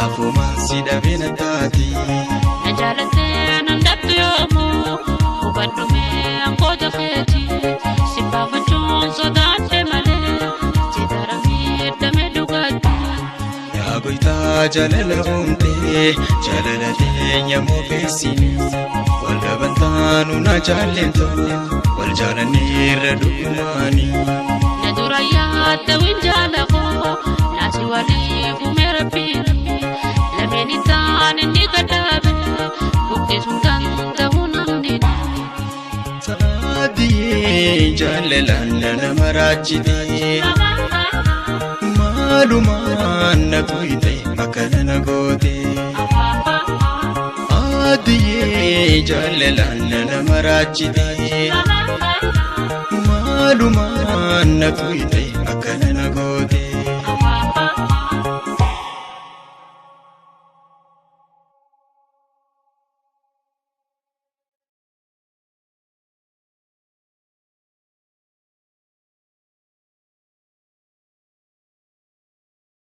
afuma sida binatati najalate nandabtu yomu ubadume angoja kheti sipafachon sodate male jidarami dame dugati ya goita jalala umte jalalate nyamo besini wal bantanu na jalento wal jalani radumani naduraya tawinjalaqo nasi wali fumerbi lameni tan nikadabe bukisutan tahunani sadi jalalana marajidi maluman natuite makana gote adi jalalana marajidi maluman natuite makana gote